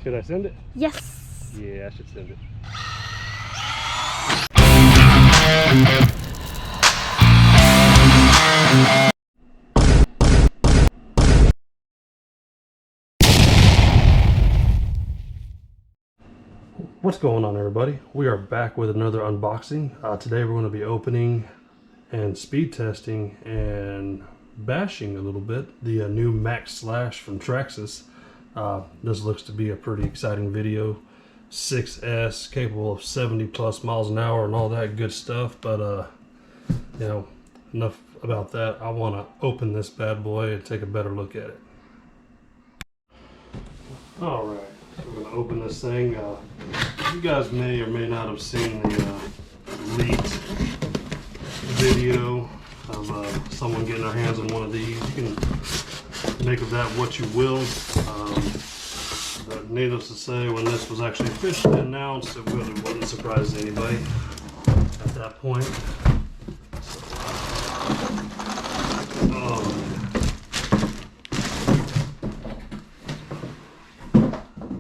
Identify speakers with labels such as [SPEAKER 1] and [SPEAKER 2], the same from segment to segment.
[SPEAKER 1] Should I send it?
[SPEAKER 2] Yes.
[SPEAKER 1] Yeah, I should send it. What's going on, everybody? We are back with another unboxing. Today we're going to be opening and speed testing and bashing a little bit the new Maxx Slash from Traxxas. This looks to be a pretty exciting video. 6S, capable of 70 plus miles an hour and all that good stuff, but you know, enough about that. I want to open this bad boy and take a better look at it. All right, so we're going to open this thing. You guys may or may not have seen the leaked video of someone getting their hands on one of these. You can make of that what you will. But needless to say, when this was actually officially announced, it really wasn't surprising anybody at that point.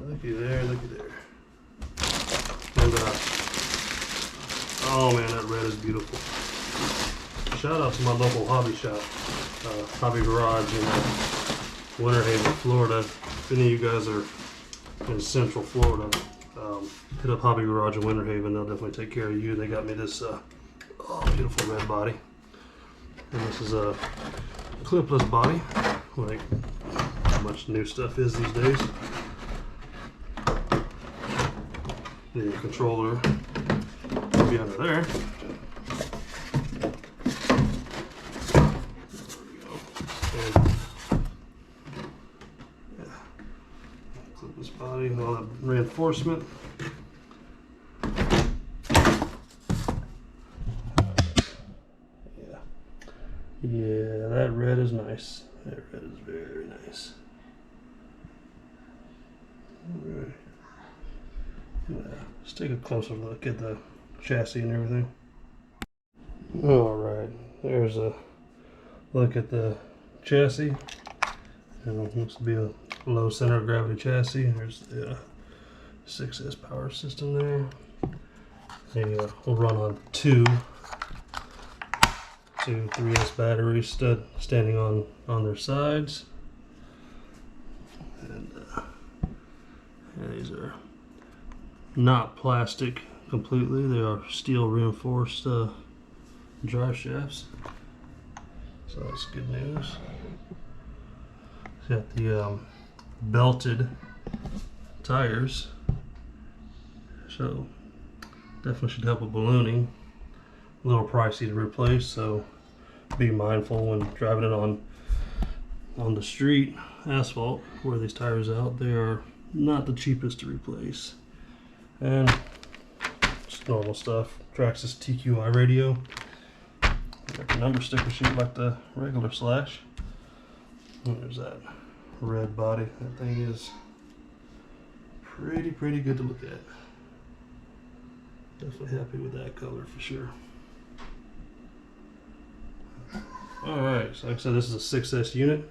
[SPEAKER 1] Looky there, looky there. And oh man, that red is beautiful. Shout out to my local hobby shop, Hobby Garage in Winter Haven, Florida. If any of you guys are in Central Florida, hit up Hobby Garage in Winter Haven. They'll definitely take care of you. They got me this beautiful red body. And this is a clipless body, like how much new stuff is these days. The controller will be under there. This body, all that reinforcement. Yeah, that red is nice. That red is very nice. All right. Yeah, let's take a closer look at the chassis and everything. All right, there's a look at the chassis. And it looks to be a low center of gravity chassis. There's the 6S power system there. They will run on two 3S batteries standing on their sides. And yeah, these are not plastic completely. They are steel reinforced drive shafts. So that's good news. It's got the belted tires, so definitely should help with ballooning. A little pricey to replace, so be mindful when driving it on the street asphalt. Wear these tires out. They are not the cheapest to replace. And just normal stuff. Traxxas TQI radio. Got the number sticker sheet like the regular Slash. And there's that red body. That thing is pretty good to look at. Definitely happy with that color for sure. Alright, so like I said, this is a 6S unit.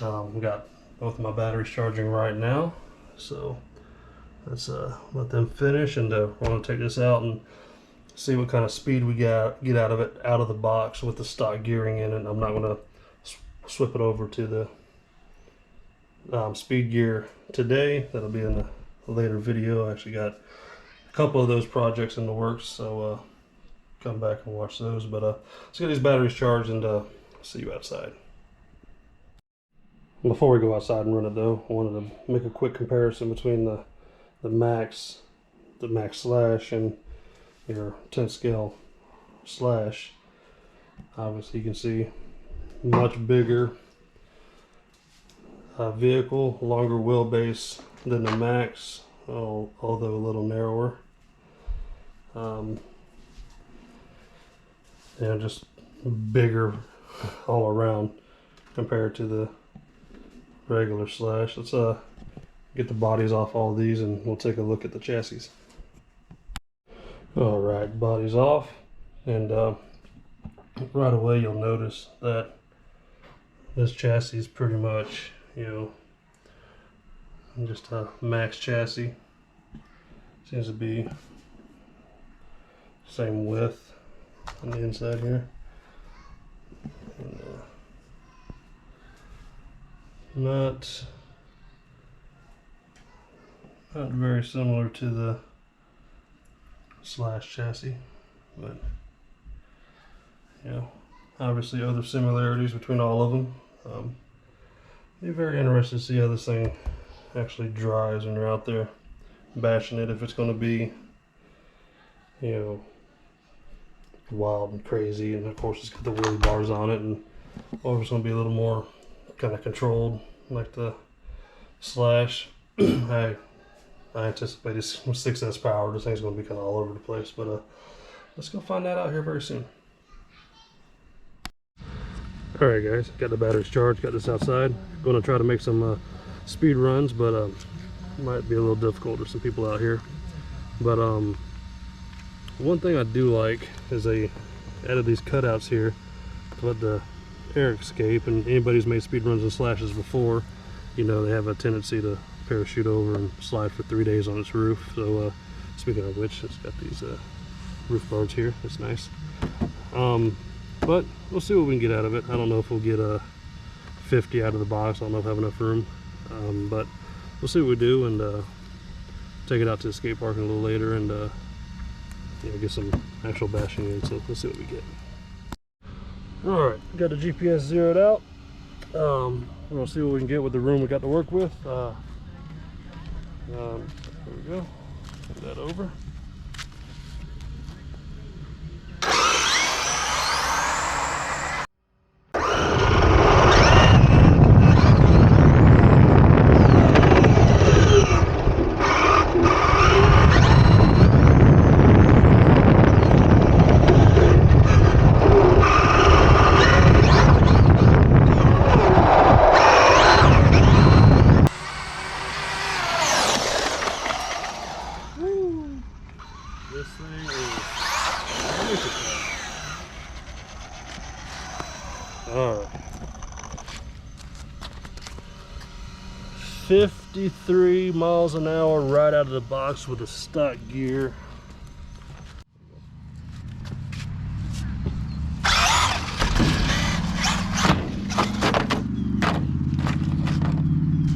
[SPEAKER 1] We got both of my batteries charging right now. So let's let them finish, and we're going to take this out and see what kind of speed we get out of it out of the box with the stock gearing in it. I'm not going to swip it over to the speed gear today. That'll be in a later video. I actually got a couple of those projects in the works, so come back and watch those. But let's get these batteries charged and see you outside. Before we go outside and run it though, I wanted to make a quick comparison between the Maxx Slash and your 10 scale Slash. Obviously you can see much bigger vehicle, longer wheelbase than the Maxx, although a little narrower. And just bigger all around compared to the regular Slash. Let's get the bodies off all these and we'll take a look at the chassis. All right, bodies off, and right away you'll notice that this chassis is pretty much, you know, just a Maxx chassis. Seems to be same width on the inside here. And, not very similar to the Slash chassis, but you know, obviously other similarities between all of them. Be very interested to see how this thing actually drives when you're out there bashing it. If it's going to be, you know, wild and crazy, and of course it's got the wheelie bars on it, and or if it's going to be a little more kind of controlled like the Slash. I anticipate it's 6S power. This thing's going to be kind of all over the place, but let's go find that out here very soon. Alright guys, got the batteries charged, got this outside. Going to try to make some speed runs, but might be a little difficult. There's some people out here. But one thing I do like is they added these cutouts here to let the air escape, and anybody who's made speed runs and Slashes before, you know, they have a tendency to parachute over and slide for 3 days on its roof. So speaking of which, it's got these roof guards here. That's nice. But we'll see what we can get out of it. I don't know if we'll get a 50 out of the box. I don't know if I have enough room, but we'll see what we do, and take it out to the skate park a little later, and you know, get some actual bashing in. So let's see what we get. All right, got the GPS zeroed out. We're gonna see what we can get with the room we got to work with. There we go. Put that over. This thing is alright. 53 miles an hour right out of the box with a stock gear.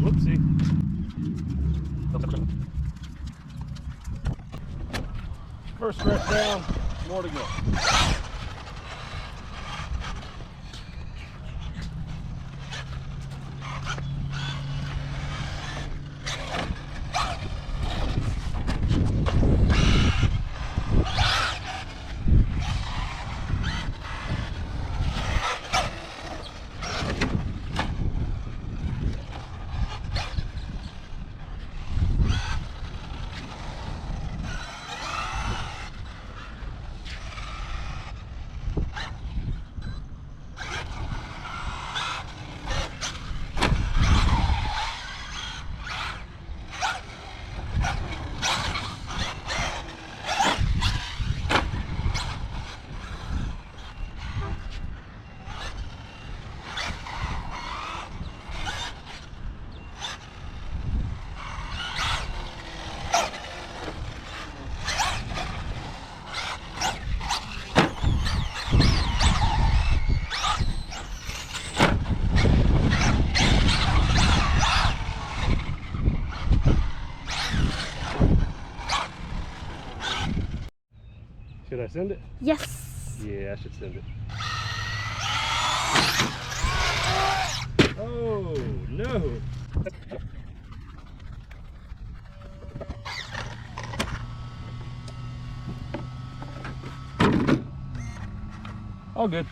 [SPEAKER 1] Whoopsie. First stretch down, more to go. Should I send it?
[SPEAKER 2] Yes.
[SPEAKER 1] Yeah, I should send it. Oh, no. All good.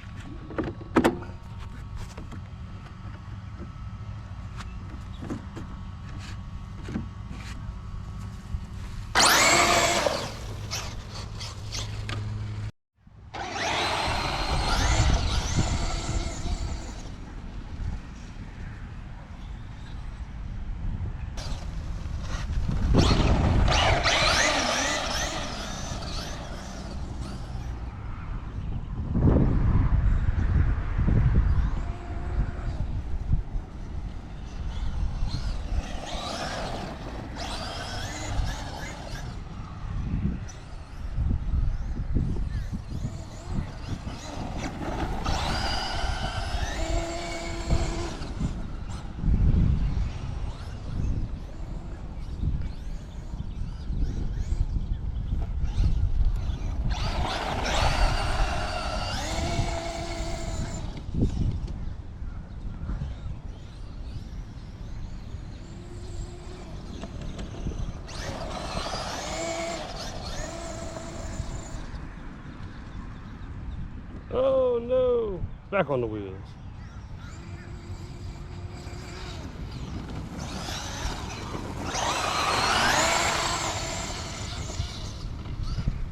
[SPEAKER 1] Back on the wheels.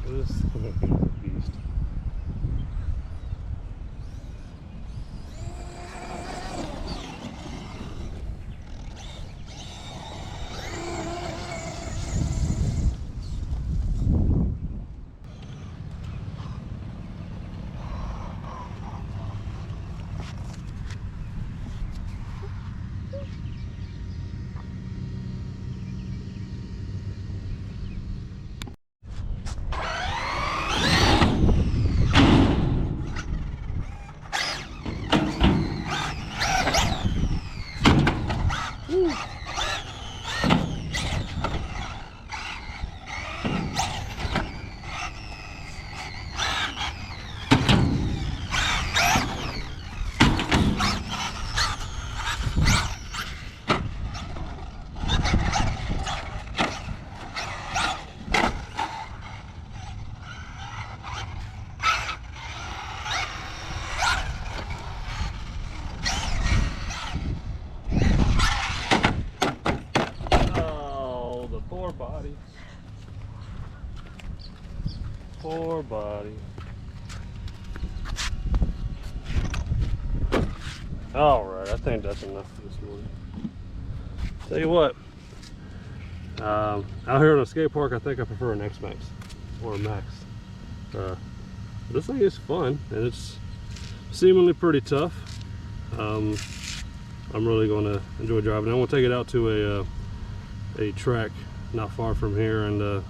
[SPEAKER 1] This thing is a beast. Poor body. Poor body. Alright, I think that's enough for this morning. Tell you what, out here in a skate park, I think I prefer an X Max or a Max. This thing is fun and it's seemingly pretty tough. I'm really going to enjoy driving. I'm going to take it out to a track not far from here and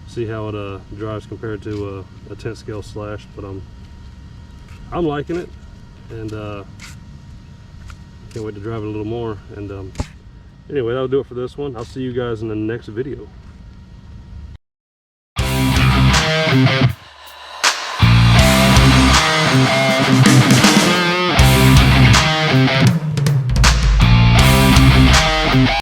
[SPEAKER 1] see how it drives compared to a 10 scale Slash. But I'm liking it, and can't wait to drive it a little more. And anyway, that'll do it for this one. I'll see you guys in the next video.